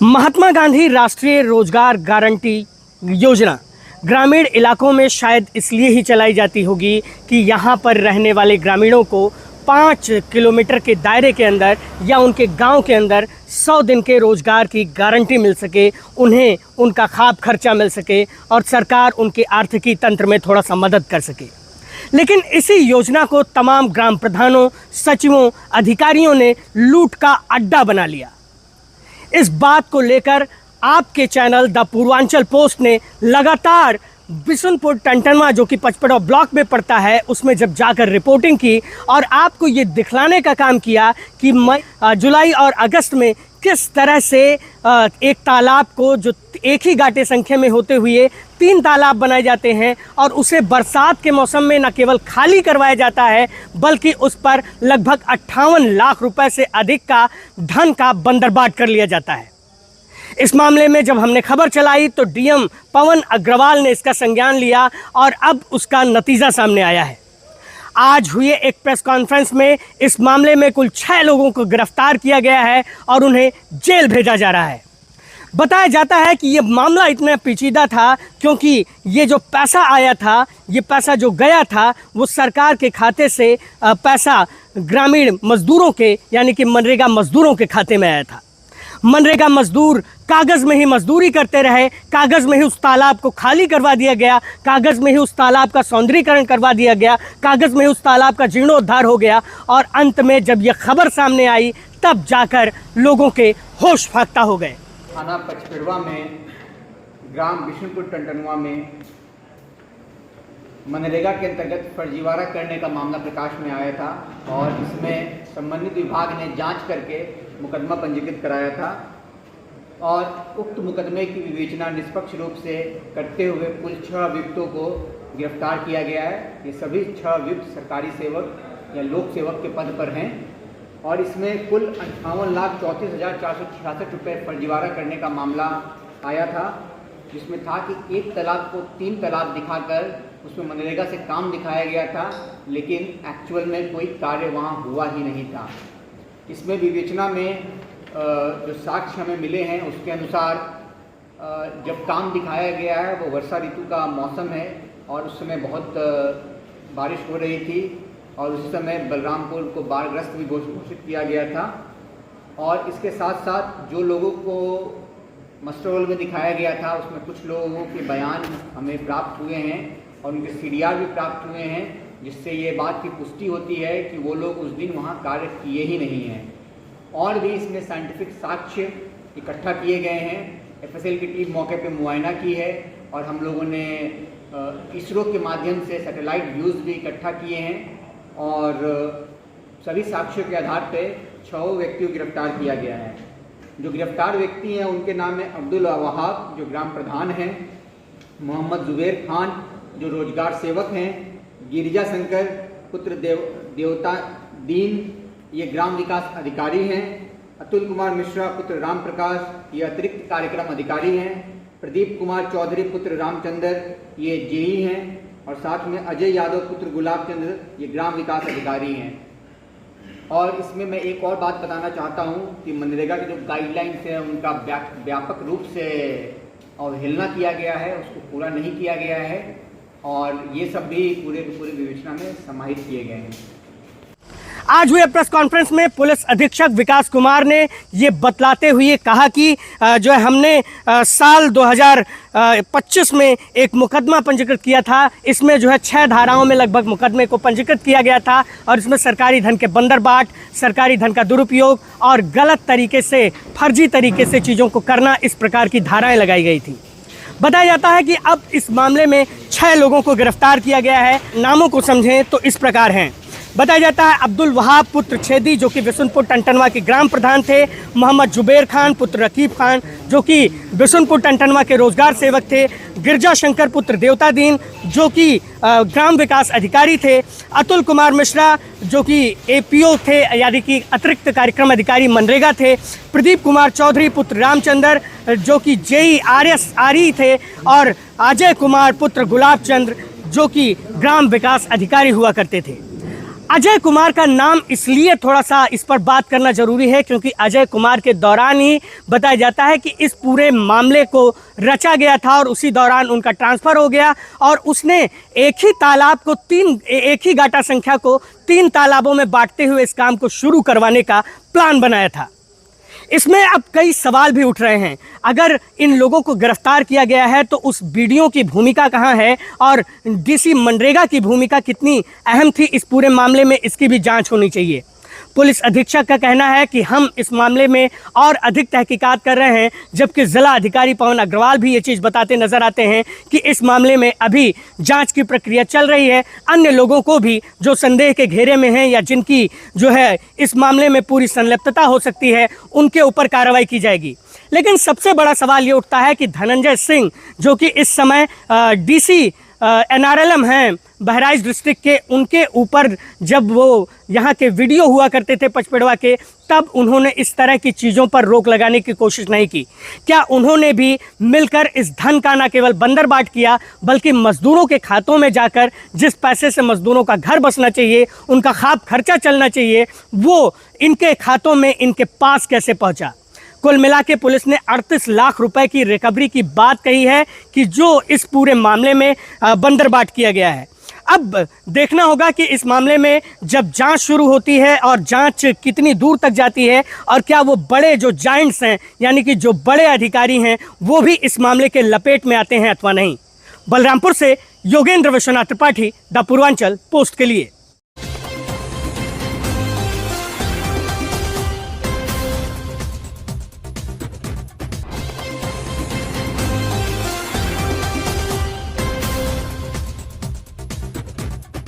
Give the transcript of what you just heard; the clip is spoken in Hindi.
महात्मा गांधी राष्ट्रीय रोजगार गारंटी योजना ग्रामीण इलाकों में शायद इसलिए ही चलाई जाती होगी कि यहाँ पर रहने वाले ग्रामीणों को 5 किलोमीटर के दायरे के अंदर या उनके गांव के अंदर 100 दिन के रोजगार की गारंटी मिल सके, उन्हें उनका खाप खर्चा मिल सके और सरकार उनके आर्थिकी तंत्र में थोड़ा सा मदद कर सके। लेकिन इसी योजना को तमाम ग्राम प्रधानों, सचिवों, अधिकारियों ने लूट का अड्डा बना लिया। इस बात को लेकर आपके चैनल द पूर्वांचल पोस्ट ने लगातार बिशुनपुर टंटनवा जो कि पचपड़ा ब्लॉक में पड़ता है उसमें जब जाकर रिपोर्टिंग की और आपको ये दिखलाने का काम किया कि जुलाई और अगस्त में किस तरह से एक तालाब को जो एक ही घाटे संख्या में होते हुए 3 तालाब बनाए जाते हैं और उसे बरसात के मौसम में न केवल खाली करवाया जाता है बल्कि उस पर लगभग 58 लाख रुपए से अधिक का धन का बंदरबाट कर लिया जाता है। इस मामले में जब हमने खबर चलाई तो डीएम पवन अग्रवाल ने इसका संज्ञान लिया और अब उसका नतीजा सामने आया है। आज हुए एक प्रेस कॉन्फ्रेंस में इस मामले में कुल 6 लोगों को गिरफ्तार किया गया है और उन्हें जेल भेजा जा रहा है। बताया जाता है कि ये मामला इतना पेचीदा था क्योंकि ये जो पैसा आया था, ये पैसा जो गया था वो सरकार के खाते से पैसा ग्रामीण मजदूरों के यानी कि मनरेगा मजदूरों के खाते में आया था। मनरेगा मजदूर कागज़ में ही मजदूरी करते रहे, कागज़ में ही उस तालाब को खाली करवा दिया गया, कागज़ में ही उस तालाब का सौंदर्यीकरण करवा दिया गया, कागज़ में ही उस तालाब का जीर्णोद्धार हो गया और अंत में जब यह खबर सामने आई तब जाकर लोगों के होश फाख्ता हो गए। थाना पचपेड़वा में ग्राम बिशुनपुर टंटनवा में मनरेगा के अंतर्गत फर्जीवाड़ा करने का मामला प्रकाश में आया था और इसमें संबंधित विभाग ने जांच करके मुकदमा पंजीकृत कराया था और उक्त मुकदमे की विवेचना निष्पक्ष रूप से करते हुए कुल 6 अभियुक्तों को गिरफ्तार किया गया है। ये सभी 6 अभियुक्त सरकारी सेवक या लोक सेवक के पद पर हैं और इसमें कुल 58,34,466 रुपये फर्जीवाड़ा करने का मामला आया था, जिसमें था कि एक तालाब को 3 तालाब दिखाकर उसमें मनरेगा से काम दिखाया गया था, लेकिन एक्चुअल में कोई कार्य वहाँ हुआ ही नहीं था। इसमें विवेचना में जो साक्ष्य हमें मिले हैं उसके अनुसार जब काम दिखाया गया है वो वर्षा ऋतु का मौसम है और उस समय बहुत बारिश हो रही थी और उसी समय बलरामपुर को बाढ़ग्रस्त भी घोषित किया गया था। और इसके साथ साथ जो लोगों को मस्टर रोल में दिखाया गया था उसमें कुछ लोगों के बयान हमें प्राप्त हुए हैं और उनके सीडीआर भी प्राप्त हुए हैं, जिससे ये बात की पुष्टि होती है कि वो लोग उस दिन वहाँ कार्य किए ही नहीं हैं। और भी इसमें साइंटिफिक साक्ष्य इकट्ठा किए गए हैं। एफएसएल की टीम मौके पे मुआयना की है और हम लोगों ने इसरो के माध्यम से सैटेलाइट व्यूज़ भी इकट्ठा किए हैं और सभी साक्ष्यों के आधार पे 6 व्यक्तियों को गिरफ्तार किया गया है। जो गिरफ्तार व्यक्ति हैं उनके नाम है अब्दुल वहाब जो ग्राम प्रधान हैं, मोहम्मद जुबैर खान जो रोजगार सेवक हैं, गिरिजा शंकर पुत्र देवता दीन ये ग्राम विकास अधिकारी हैं, अतुल कुमार मिश्रा पुत्र राम प्रकाश ये अतिरिक्त कार्यक्रम अधिकारी हैं, प्रदीप कुमार चौधरी पुत्र रामचंद्र ये जेई हैं और साथ में अजय यादव पुत्र गुलाब चंद्र ये ग्राम विकास अधिकारी हैं। और इसमें मैं एक और बात बताना चाहता हूँ कि मनरेगा के जो गाइडलाइंस हैं उनका व्यापक रूप से अवहेलना किया गया है, उसको पूरा नहीं किया गया है और ये सब भी पूरे विवेचना में समाहित किए गए हैं। आज हुए प्रेस कॉन्फ्रेंस में पुलिस अधीक्षक विकास कुमार ने ये बतलाते हुए कहा कि जो है हमने साल 2025 में एक मुकदमा पंजीकृत किया था। इसमें जो है 6 धाराओं में लगभग मुकदमे को पंजीकृत किया गया था और इसमें सरकारी धन के बंदरबाट, सरकारी धन का दुरुपयोग और गलत तरीके से, फर्जी तरीके से चीज़ों को करना, इस प्रकार की धाराएँ लगाई गई थी। बताया जाता है कि अब इस मामले में 6 लोगों को गिरफ्तार किया गया है। नामों को समझें तो इस प्रकार हैं। बताया जाता है अब्दुल वहाब पुत्र छेदी जो कि बिशुनपुर टंटनवा के ग्राम प्रधान थे, मोहम्मद जुबैर खान पुत्र रकीब खान जो कि बिशुनपुर टंटनवा के रोजगार सेवक थे, गिरजा शंकर पुत्र देवता दीन जो कि ग्राम विकास अधिकारी थे, अतुल कुमार मिश्रा जो कि एपीओ थे यानी कि अतिरिक्त कार्यक्रम अधिकारी मनरेगा थे, प्रदीप कुमार चौधरी पुत्र रामचंद्र जो कि जेई आरई थे और अजय कुमार पुत्र गुलाब चंद्र जो कि ग्राम विकास अधिकारी हुआ करते थे। अजय कुमार का नाम इसलिए थोड़ा सा इस पर बात करना जरूरी है क्योंकि अजय कुमार के दौरान ही बताया जाता है कि इस पूरे मामले को रचा गया था और उसी दौरान उनका ट्रांसफ़र हो गया और उसने एक ही तालाब को एक ही गाटा संख्या को 3 तालाबों में बांटते हुए इस काम को शुरू करवाने का प्लान बनाया था। इसमें अब कई सवाल भी उठ रहे हैं। अगर इन लोगों को गिरफ्तार किया गया है तो उस वीडियो की भूमिका कहाँ है और डीसी मनरेगा की भूमिका कितनी अहम थी इस पूरे मामले में, इसकी भी जांच होनी चाहिए। पुलिस अधीक्षक का कहना है कि हम इस मामले में और अधिक तहकीकात कर रहे हैं, जबकि जिला अधिकारी पवन अग्रवाल भी ये चीज़ बताते नजर आते हैं कि इस मामले में अभी जांच की प्रक्रिया चल रही है। अन्य लोगों को भी जो संदेह के घेरे में हैं या जिनकी जो है इस मामले में पूरी संलिप्तता हो सकती है, उनके ऊपर कार्रवाई की जाएगी। लेकिन सबसे बड़ा सवाल ये उठता है कि धनंजय सिंह जो कि इस समय डीसी NRLM हैं बहराइच डिस्ट्रिक्ट के, उनके ऊपर जब वो यहाँ के वीडियो हुआ करते थे पचपेड़वा के, तब उन्होंने इस तरह की चीज़ों पर रोक लगाने की कोशिश नहीं की। क्या उन्होंने भी मिलकर इस धन का न केवल बंदरबाट किया बल्कि मजदूरों के खातों में जाकर जिस पैसे से मजदूरों का घर बसना चाहिए, उनका खाब खर्चा चलना चाहिए, वो इनके खातों में इनके पास कैसे पहुँचा? कुल मिला के पुलिस ने 38 लाख रुपए की रिकवरी की बात कही है कि जो इस पूरे मामले में बंदरबाट किया गया है। अब देखना होगा कि इस मामले में जब जांच शुरू होती है और जांच कितनी दूर तक जाती है और क्या वो बड़े जो जाइंट्स हैं यानी कि जो बड़े अधिकारी हैं वो भी इस मामले के लपेट में आते हैं अथवा नहीं। बलरामपुर से योगेंद्र विश्वनाथ त्रिपाठी, द पूर्वांचल पोस्ट के लिए।